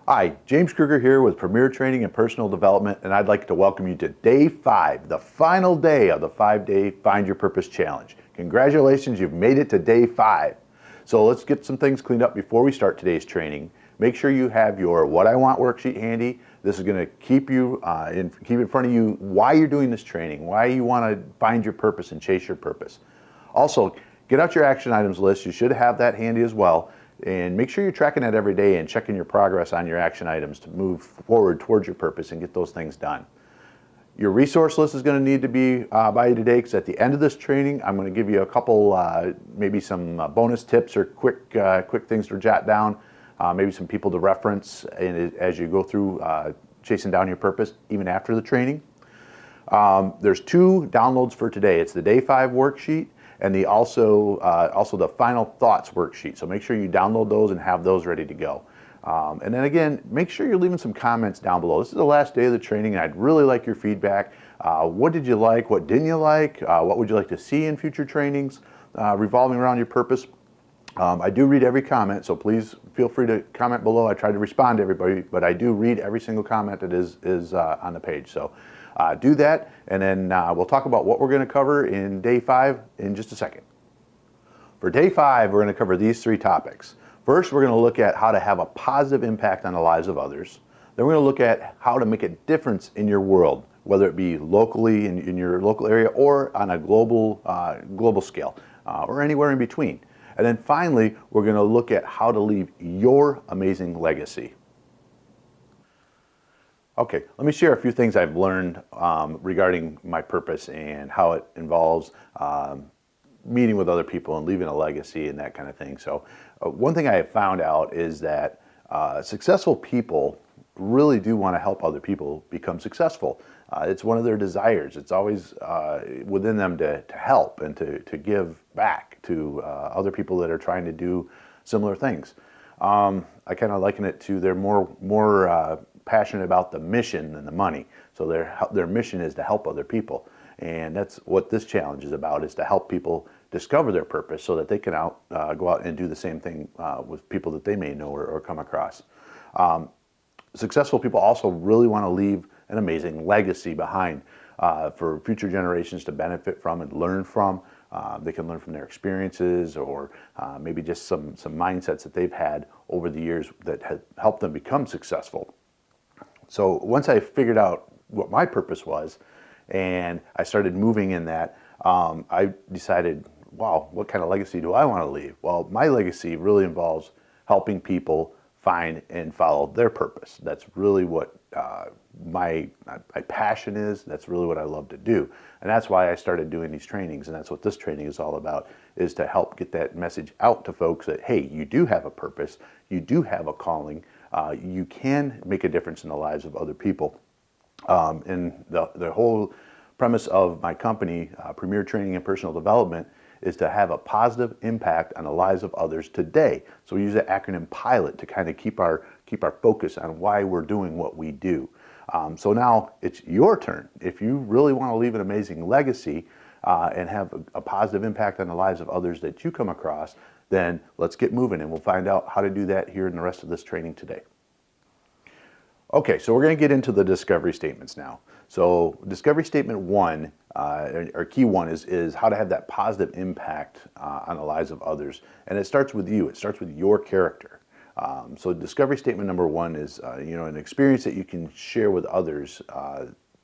Hi, James Kruger here with Premier Training and Personal Development, and I'd like to welcome you to Day 5, the final day of the 5-day Find Your Purpose Challenge. Congratulations, you've made it to Day 5. So let's get some things cleaned up before we start today's training. Make sure you have your What I Want worksheet handy. This is going to keep in front of you why you're doing this training, why you want to find your purpose and chase your purpose. Also, get out your action items list. You should have that handy as well. And make sure you're tracking that every day and checking your progress on your action items to move forward towards your purpose and get those things done. Your resource list is going to need to be by you today, because at the end of this training, I'm going to give you a couple, maybe some bonus tips or quick things to jot down, maybe some people to reference as you go through chasing down your purpose, even after the training. There's 2 downloads for today. It's the Day 5 worksheet and also the Final Thoughts worksheet. So make sure you download those and have those ready to go. And then again, make sure you're leaving some comments down below. This is the last day of the training, and I'd really like your feedback. What did you like? What didn't you like? What would you like to see in future trainings revolving around your purpose? I do read every comment, so please feel free to comment below. I try to respond to everybody, but I do read every single comment that is on the page. So do that, and then we'll talk about what we're going to cover in Day 5 in just a second. For Day 5, we're going to cover these 3 topics. First, we're going to look at how to have a positive impact on the lives of others. Then we're going to look at how to make a difference in your world, whether it be locally in your local area or on a global scale, or anywhere in between. And then finally, we're going to look at how to leave your amazing legacy. Okay, let me share a few things I've learned regarding my purpose and how it involves meeting with other people and leaving a legacy and that kind of thing. So one thing I have found out is that successful people really do want to help other people become successful. It's one of their desires. It's always within them to help and to give back to other people that are trying to do similar things. I kind of liken it to they're more passionate about the mission than the money. So their mission is to help other people. And that's what this challenge is about, is to help people discover their purpose so that they can go out and do the same thing with people that they may know or come across. Successful people also really want to leave an amazing legacy behind for future generations to benefit from and learn from. They can learn from their experiences, or maybe just some mindsets that they've had over the years that have helped them become successful. So once I figured out what my purpose was and I started moving in that, I decided, wow, what kind of legacy do I want to leave? Well, my legacy really involves helping people find and follow their purpose. That's really what my passion is. That's really what I love to do. And that's why I started doing these trainings. And that's what this training is all about, is to help get that message out to folks that, hey, you do have a purpose. You do have a calling. You can make a difference in the lives of other people. And the whole premise of my company, Premier Training and Personal Development, is to have a positive impact on the lives of others today. So we use the acronym PILOT to kind of keep our focus on why we're doing what we do. So now it's your turn. If you really want to leave an amazing legacy and have a positive impact on the lives of others that you come across, then let's get moving, and we'll find out how to do that here in the rest of this training today. Okay, so we're going to get into the discovery statements now. So discovery statement 1, or key 1, is how to have that positive impact on the lives of others. And it starts with you. It starts with your character. So discovery statement number 1 is an experience that you can share with others,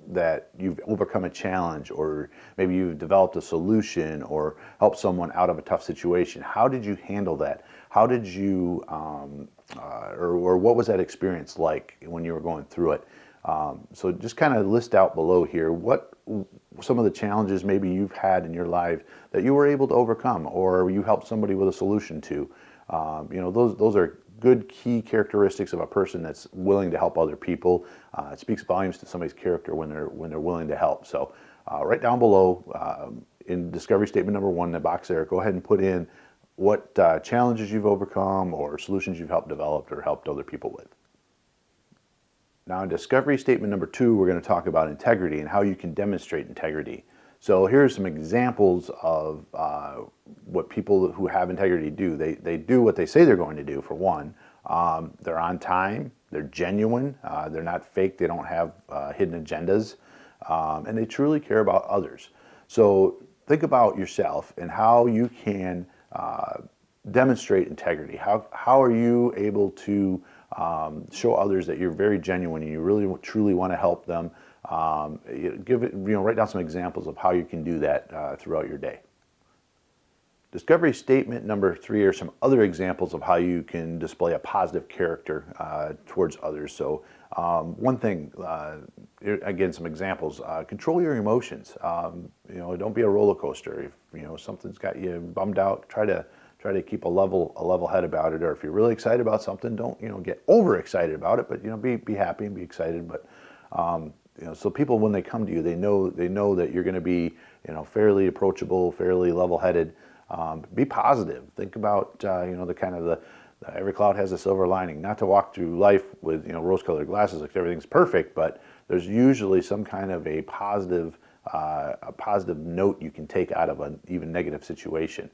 that you've overcome a challenge, or maybe you've developed a solution or helped someone out of a tough situation. How did you handle that? How did you, or what was that experience like when you were going through it? So just kind of list out below here what some of the challenges maybe you've had in your life that you were able to overcome, or you helped somebody with a solution to. Those are good key characteristics of a person that's willing to help other people. It speaks volumes to somebody's character when they're willing to help. So right down below in discovery statement number 1 in the box there, go ahead and put in what challenges you've overcome or solutions you've helped develop or helped other people with. Now in discovery statement number 2, we're going to talk about integrity and how you can demonstrate integrity. So here's some examples of what people who have integrity do. They do what they say they're going to do, for one. They're on time, they're genuine, they're not fake, they don't have hidden agendas, and they truly care about others. So think about yourself and how you can demonstrate integrity. How are you able to show others that you're very genuine and you really truly want to help them? Write down some examples of how you can do that throughout your day. Discovery statement number 3 are some other examples of how you can display a positive character towards others. So one thing, again, some examples, control your emotions. Don't be a roller coaster. If something's got you bummed out, try to keep a level head about it. Or if you're really excited about something, don't get overexcited about it, but be happy and be excited. But so people, when they come to you, they know that you're going to be fairly approachable, fairly level-headed. Be positive. Think about the kind of the every cloud has a silver lining. Not to walk through life with rose-colored glasses like everything's perfect, but there's usually some kind of a positive note you can take out of an even negative situation.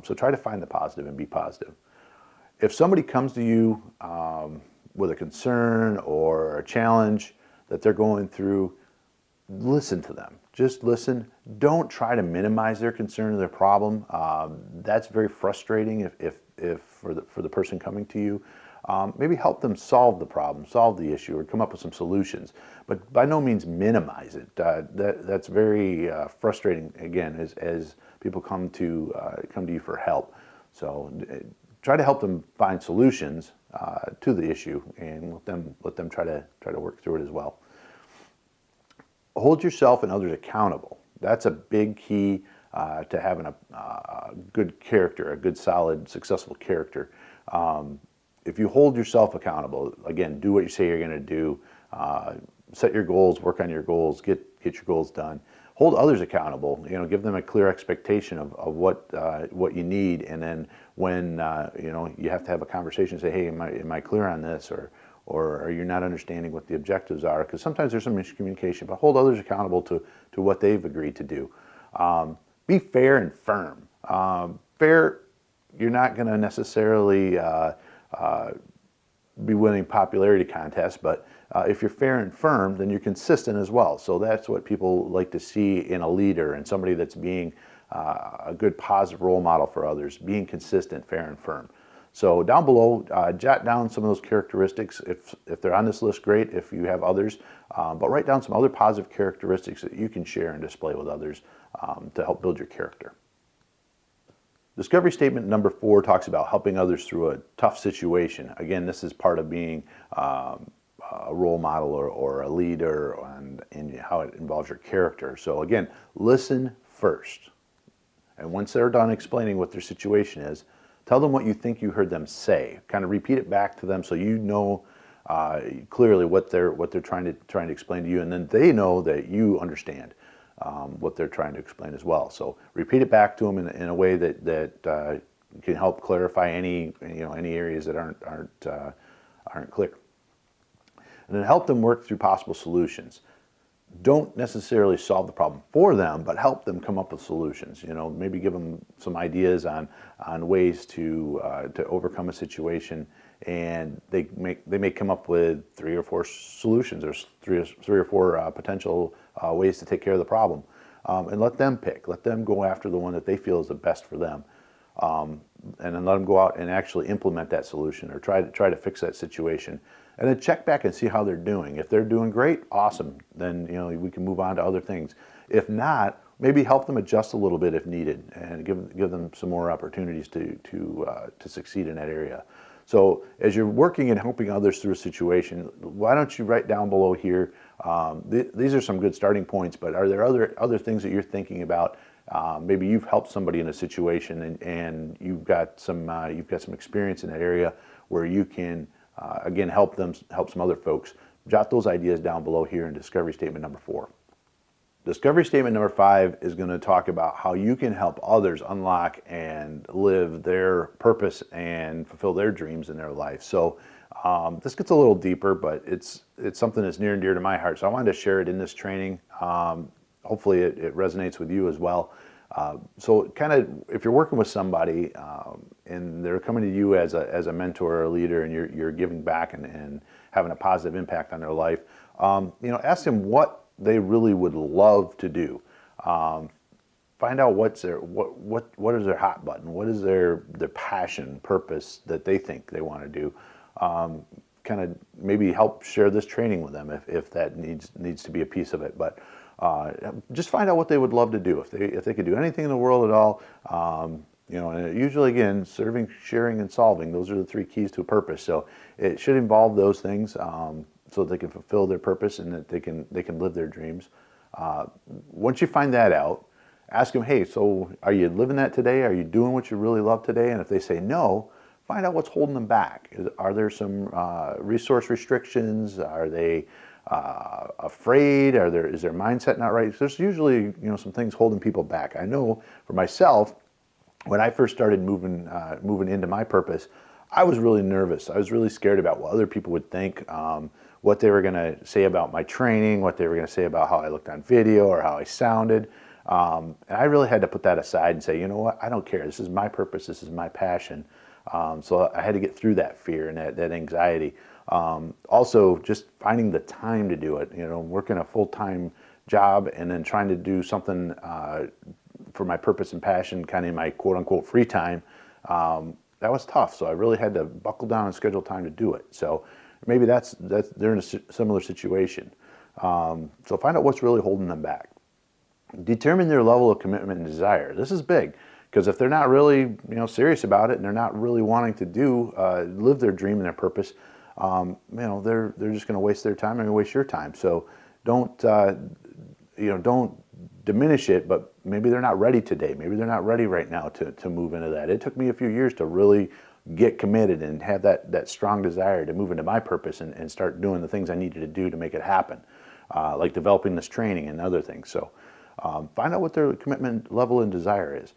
So try to find the positive and be positive. If somebody comes to you with a concern or a challenge that they're going through, listen to them. Just listen. Don't try to minimize their concern or their problem. That's very frustrating if for the person coming to you. Maybe help them solve the problem, solve the issue, or come up with some solutions. But by no means minimize it. That's very frustrating, again, as people come to you for help. So try to help them find solutions to the issue, and let them try to work through it as well. Hold yourself and others accountable. That's a big key to having a good character, a good, solid, successful character. If you hold yourself accountable, again, do what you say you're going to do. Set your goals, work on your goals, get your goals done. Hold others accountable. Give them a clear expectation of what you need, and then when you have to have a conversation, say, hey, am I clear on this, or are you not understanding what the objectives are? Because sometimes there's some miscommunication, but hold others accountable to what they've agreed to do. Be fair and firm. Fair, you're not going to necessarily be winning popularity contests, but if you're fair and firm, then you're consistent as well. So that's what people like to see in a leader and somebody that's being a good positive role model for others, being consistent, fair and firm. So down below, jot down some of those characteristics. If they're on this list, great. If you have others, but write down some other positive characteristics that you can share and display with others to help build your character. Discovery statement number 4 talks about helping others through a tough situation. Again, this is part of being a role model or a leader, and how it involves your character. So again, listen first. And once they're done explaining what their situation is, tell them what you think you heard them say. Kind of repeat it back to them so you know clearly what they're trying to explain to you, and then they know that you understand what they're trying to explain as well. So repeat it back to them in a way that can help clarify any areas that aren't clear, and then help them work through possible solutions. Don't necessarily solve the problem for them, but help them come up with solutions. Maybe give them some ideas on ways to overcome a situation, and they may come up with 3 or 4 solutions, or three or four potential ways to take care of the problem, and let them pick. Let them go after the one that they feel is the best for them, and then let them go out and actually implement that solution, or try to fix that situation. And then check back and see how they're doing. If they're doing great, awesome. Then we can move on to other things. If not, maybe help them adjust a little bit if needed, and give them some more opportunities to succeed in that area. So as you're working and helping others through a situation, why don't you write down below here? These are some good starting points, but are there other things that you're thinking about? Maybe you've helped somebody in a situation, and you've got some experience in that area where you can. Again, help some other folks. Jot those ideas down below here in discovery statement number 4. Discovery statement number 5 is going to talk about how you can help others unlock and live their purpose and fulfill their dreams in their life. So This gets a little deeper, but it's something that's near and dear to my heart. So I wanted to share it in this training. Hopefully it resonates with you as well. So kind of if you're working with somebody and they're coming to you as a mentor or a leader, and you're giving back and having a positive impact on their life, ask them what they really would love to do. Find out what is their hot button, what is their passion, purpose that they think they want to do. Kind of maybe help share this training with them if that needs to be a piece of it. But just find out what they would love to do. If they could do anything in the world at all, and usually again, serving, sharing, and solving, those are the three keys to a purpose. So it should involve those things so that they can fulfill their purpose and that they can live their dreams. Once you find that out, ask them, hey, so are you living that today? Are you doing what you really love today? And if they say no, find out what's holding them back. Are there some resource restrictions? Are they afraid? Is their mindset not right? There's usually some things holding people back. I know for myself, when I first started moving into my purpose, I was really nervous. I was really scared about what other people would think, what they were going to say about my training, what they were going to say about how I looked on video or how I sounded. And I really had to put that aside and say, you know what, I don't care. This is my purpose. This is my passion. So I had to get through that fear and that anxiety. Also, just finding the time to do it. Working a full-time job and then trying to do something for my purpose and passion, kind of in my quote-unquote free time. That was tough. So I really had to buckle down and schedule time to do it. So maybe they're in a similar situation. So find out what's really holding them back. Determine their level of commitment and desire. This is big, because if they're not really serious about it and they're not really wanting to live their dream and their purpose, they're just going to waste their time and waste your time. So don't diminish it, but maybe they're not ready today. Maybe they're not ready right now to move into that. It took me a few years to really get committed and have that strong desire to move into my purpose and start doing the things I needed to do to make it happen, like developing this training and other things. So find out what their commitment level and desire is.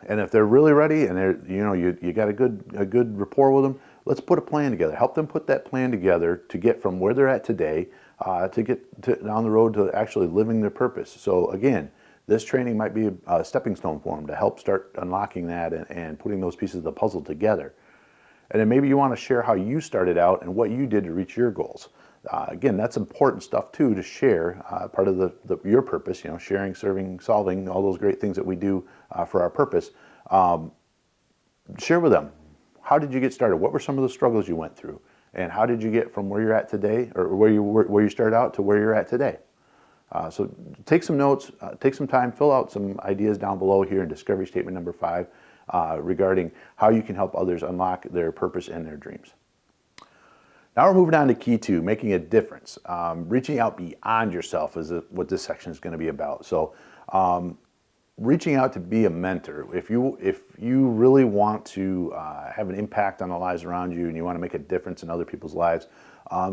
And if they're really ready and you got a good rapport with them, let's put a plan together. Help them put that plan together to get from where they're at today to get down the road to actually living their purpose. So again, this training might be a stepping stone for them to help start unlocking that and putting those pieces of the puzzle together. And then maybe you want to share how you started out and what you did to reach your goals. Again, that's important stuff too to share, part of your purpose, sharing, serving, solving, all those great things that we do for our purpose. Share with them. How did you get started? What were some of the struggles you went through? And how did you get from where you're at today, or where you started out to where you're at today? So take some notes, take some time, fill out some ideas down below here in discovery statement number 5 regarding how you can help others unlock their purpose and their dreams. Now we're moving on to key 2, making a difference. Reaching out beyond yourself is what this section is going to be about. So reaching out to be a mentor. If you really want to have an impact on the lives around you and you want to make a difference in other people's lives,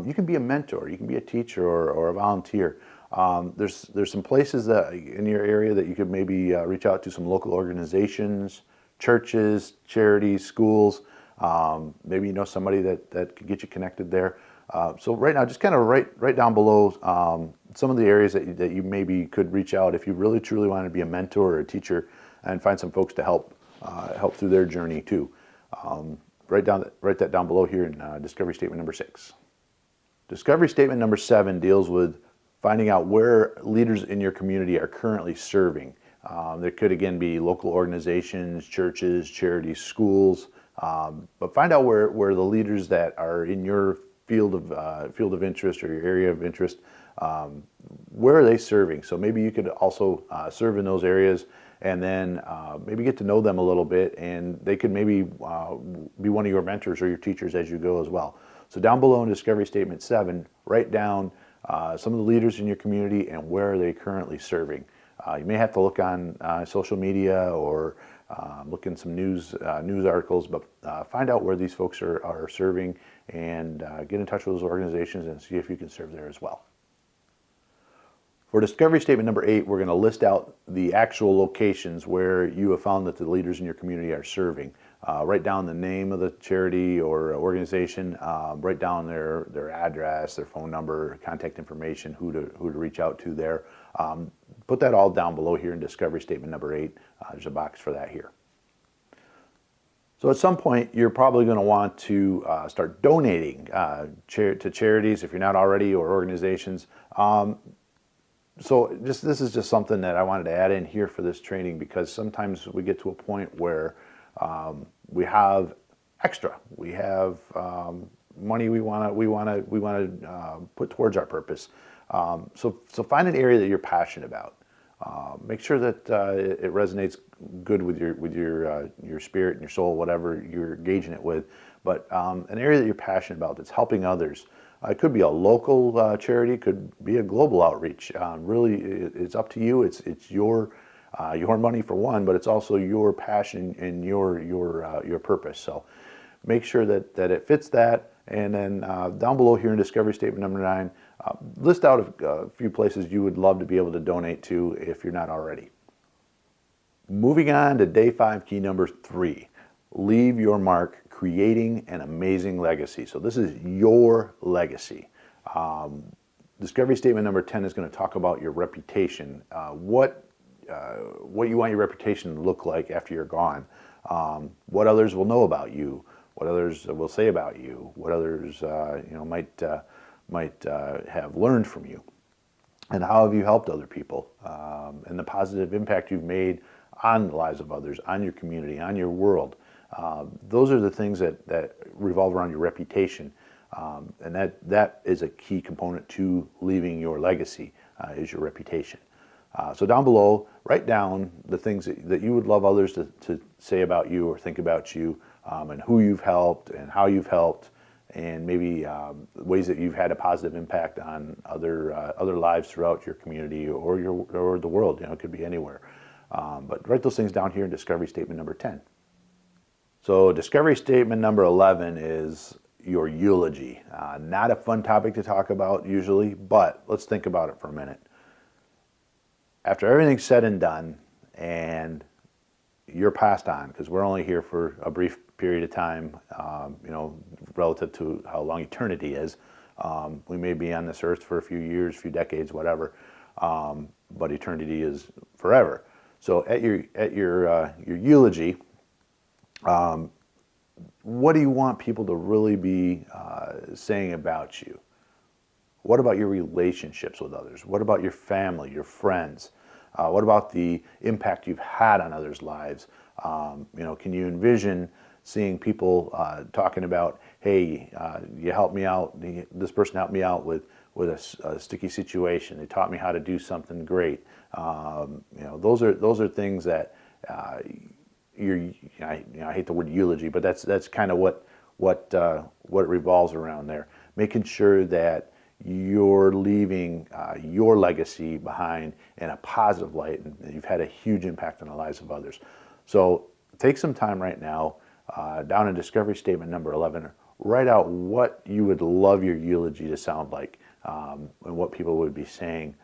you can be a mentor. You can be a teacher or a volunteer. There's some places that in your area that you could maybe reach out to, some local organizations, churches, charities, schools. Maybe you know somebody that could get you connected there. So right now, just kind of right down below some of the areas that you maybe could reach out if you really truly want to be a mentor or a teacher, and find some folks to help through their journey too. Write that down below here in discovery statement number 6. Discovery statement number 7 deals with finding out where leaders in your community are currently serving. There could again be local organizations, churches, charities, schools. But find out where the leaders that are in your field of interest or your area of interest, where are they serving? So maybe you could also serve in those areas, and then maybe get to know them a little bit, and they could maybe be one of your mentors or your teachers as you go as well. So down below in Discovery Statement 7, write down some of the leaders in your community and where are they currently serving. You may have to look on social media or look in some news articles, but find out where these folks are serving, and get in touch with those organizations and see if you can serve there as well. For Discovery Statement number 8, we're going to list out the actual locations where you have found that the leaders in your community are serving. write down the name of the charity or organization, write down their address, their phone number, contact information, who to reach out to there. Put that all down below here in discovery statement number 8. There's a box for that here. So at some point, you're probably going to want to start donating to charities if you're not already, or organizations. So this is just something that I wanted to add in here for this training, because sometimes we get to a point where we have extra. We have money we want to put towards our purpose. So find an area that you're passionate about. Make sure that it resonates good with your spirit and your soul, whatever you're engaging it with. But an area that you're passionate about that's helping others. It could be a local charity, could be a global outreach. Really, it's up to you. It's your money for one, but it's also your passion and your purpose. So make sure that it fits that. And then down below here in discovery statement number 9, list out a few places you would love to be able to donate to if you're not already. Moving on to day 5, key number 3, leave your mark, creating an amazing legacy. So this is your legacy. Discovery statement number 10 is going to talk about your reputation, what you want your reputation to look like after you're gone, what others will know about you, what others will say about you, what others might have learned from you, and how have you helped other people, and the positive impact you've made on the lives of others, on your community, on your world. Those are the things that revolve around your reputation, and that is a key component to leaving your legacy, is your reputation. So down below, write down the things that you would love others to say about you or think about you, and who you've helped and how you've helped, and maybe ways that you've had a positive impact on other lives throughout your community or the world. It could be anywhere. But write those things down here in discovery statement number 10. So discovery statement number 11 is your eulogy. Not a fun topic to talk about usually, but let's think about it for a minute. After everything's said and done, and you're passed on, because we're only here for a brief period of time, relative to how long eternity is. We may be on this earth for a few years, few decades, whatever, but eternity is forever. So at your eulogy, what do you want people to really be saying about you? What about your relationships with others? What about your family, your friends? What about the impact you've had on others' lives? Can you envision seeing people talking about, hey, you helped me out, this person helped me out with a sticky situation. They taught me how to do something great. Those are things that I hate the word eulogy, but that's kind of what it revolves around there. Making sure that you're leaving your legacy behind in a positive light, and you've had a huge impact on the lives of others. So take some time right now, down in discovery statement number 11, write out what you would love your eulogy to sound like, and what people would be saying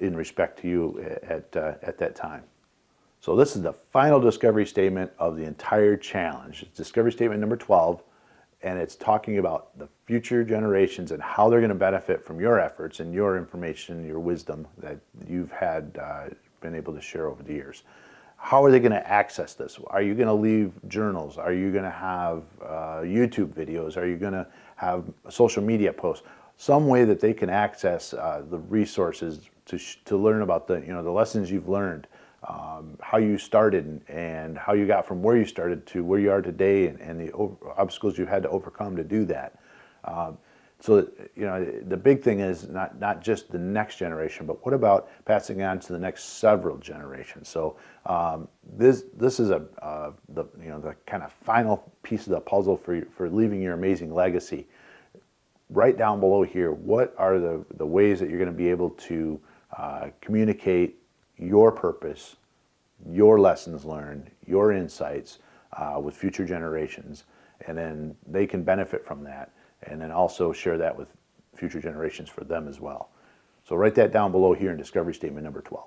in respect to you at that time. So this is the final discovery statement of the entire challenge. It's discovery statement number 12, and it's talking about the future generations and how they're going to benefit from your efforts and your information, your wisdom that you've had been able to share over the years. How are they going to access this? Are you going to leave journals? Are you going to have YouTube videos? Are you going to have social media posts? Some way that they can access the resources to learn about the lessons you've learned, how you started and how you got from where you started to where you are today, and the obstacles you had to overcome to do that. So the big thing is not just the next generation, but what about passing on to the next several generations? So this is the kind of final piece of the puzzle for leaving your amazing legacy. Right down below here, what are the ways that you're going to be able to communicate your purpose, your lessons learned, your insights with future generations, and then they can benefit from that, and then also share that with future generations for them as well. So write that down below here in discovery statement number 12.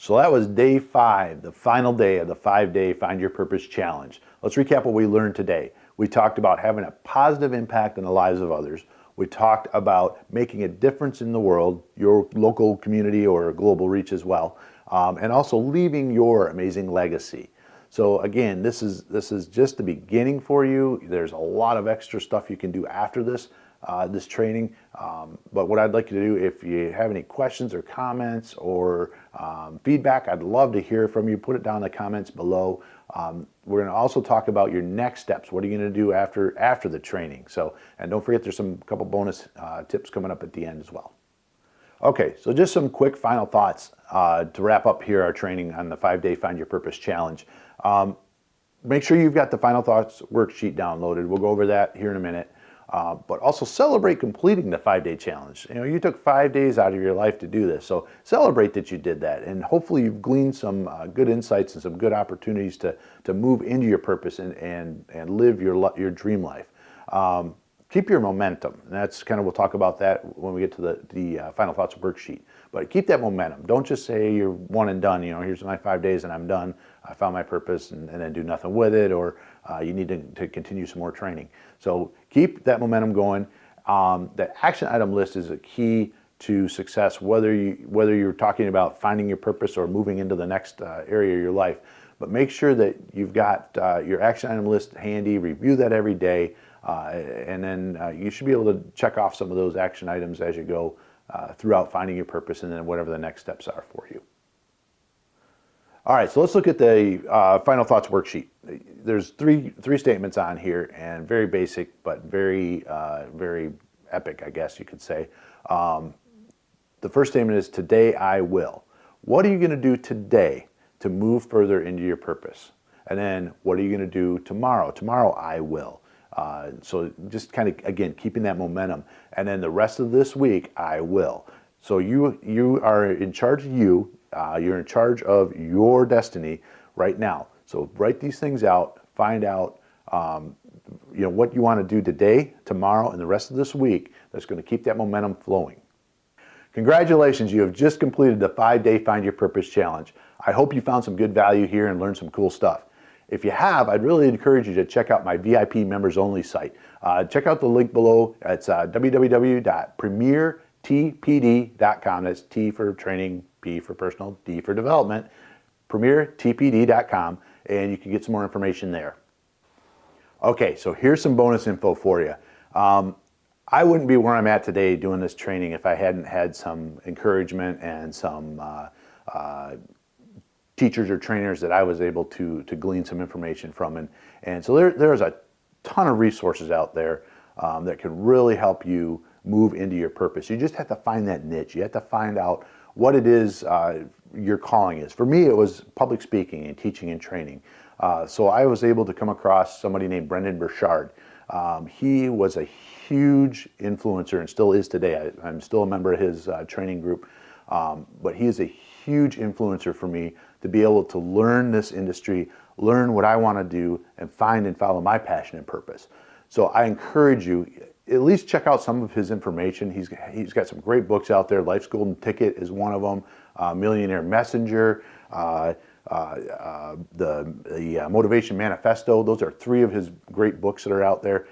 So that was day 5, the final day of the 5-day Find Your Purpose Challenge. Let's recap what we learned today. We talked about having a positive impact on the lives of others. We talked about making a difference in the world, your local community or global reach as well, and also leaving your amazing legacy. So again, this is just the beginning for you. There's a lot of extra stuff you can do after this training. But what I'd like you to do, if you have any questions or comments or feedback, I'd love to hear from you. Put it down in the comments below. We're going to also talk about your next steps. What are you going to do after the training? So, and don't forget, there's some couple bonus tips coming up at the end as well. Okay, so just some quick final thoughts to wrap up here our training on the 5-day Find Your Purpose Challenge. Make sure you've got the Final Thoughts worksheet downloaded. We'll go over that here in a minute. But also celebrate completing the 5-day challenge. You know, you took 5 days out of your life to do this, so celebrate that you did that, and hopefully you've gleaned some good insights and some good opportunities to move into your purpose and live your dream life. Keep your momentum. And that's kind of, we'll talk about that when we get to the Final Thoughts worksheet. But keep that momentum. Don't just say you're one and done. You know, here's my 5 days and I'm done. I found my purpose, and then do nothing with it, or you need to continue some more training. So keep that momentum going. The action item list is a key to success, whether you're talking about finding your purpose or moving into the next area of your life. But make sure that you've got your action item list handy. Review that every day. And then you should be able to check off some of those action items as you go throughout finding your purpose, and then whatever the next steps are for you. All right, so let's look at the Final Thoughts worksheet. There's three statements on here, and very basic, but very epic, I guess you could say. The first statement is, today I will. What are you going to do today to move further into your purpose? And then, what are you going to do tomorrow? Tomorrow I will. So just kind of, again, keeping that momentum. And then the rest of this week, I will. So you are in charge of you. You're in charge of your destiny right now. So write these things out. Find out what you want to do today, tomorrow, and the rest of this week that's going to keep that momentum flowing. Congratulations, you have just completed the 5-day Find Your Purpose Challenge. I hope you found some good value here and learned some cool stuff. If you have, I'd really encourage you to check out my VIP members only site. Check out the link below. It's www.premiertpd.com. That's T for training, P for personal, D for development. premiertpd.com, and you can get some more information there. Okay, so here's some bonus info for you. I wouldn't be where I'm at today doing this training if I hadn't had some encouragement and some teachers or trainers that I was able to glean some information from. And so there's a ton of resources out there that can really help you move into your purpose. You just have to find that niche. You have to find out what it is your calling is. For me, it was public speaking and teaching and training. So I was able to come across somebody named Brendon Burchard. He was a huge influencer and still is today. I'm still a member of his training group. But he is a huge influencer for me to be able to learn this industry, learn what I want to do, and find and follow my passion and purpose. So I encourage you, at least check out some of his information. He's got some great books out there. Life's Golden Ticket is one of them. Millionaire Messenger, the Motivation Manifesto. Those are 3 of his great books that are out there.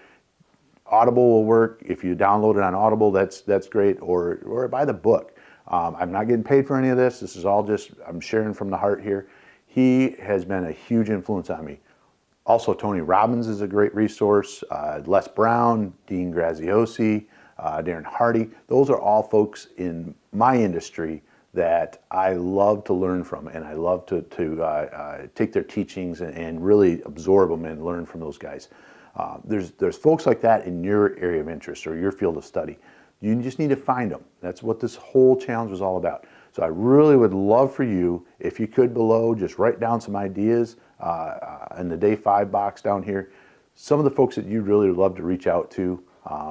Audible will work. If you download it on Audible, that's great, or buy the book. I'm not getting paid for any of this. This is all just, I'm sharing from the heart here. He has been a huge influence on me. Also, Tony Robbins is a great resource. Les Brown, Dean Graziosi, Darren Hardy. Those are all folks in my industry that I love to learn from, and I love to take their teachings and really absorb them and learn from those guys. There's folks like that in your area of interest or your field of study. You just need to find them. That's what this whole challenge was all about. So I really would love for you, if you could below, just write down some ideas in the day 5 box down here. Some of the folks that you'd really love to reach out to.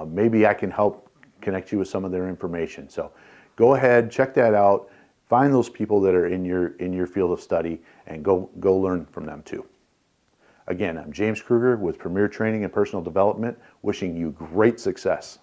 Maybe I can help connect you with some of their information. So go ahead, check that out. Find those people that are in your field of study and go learn from them too. Again, I'm James Kruger with Premier Training and Personal Development, wishing you great success.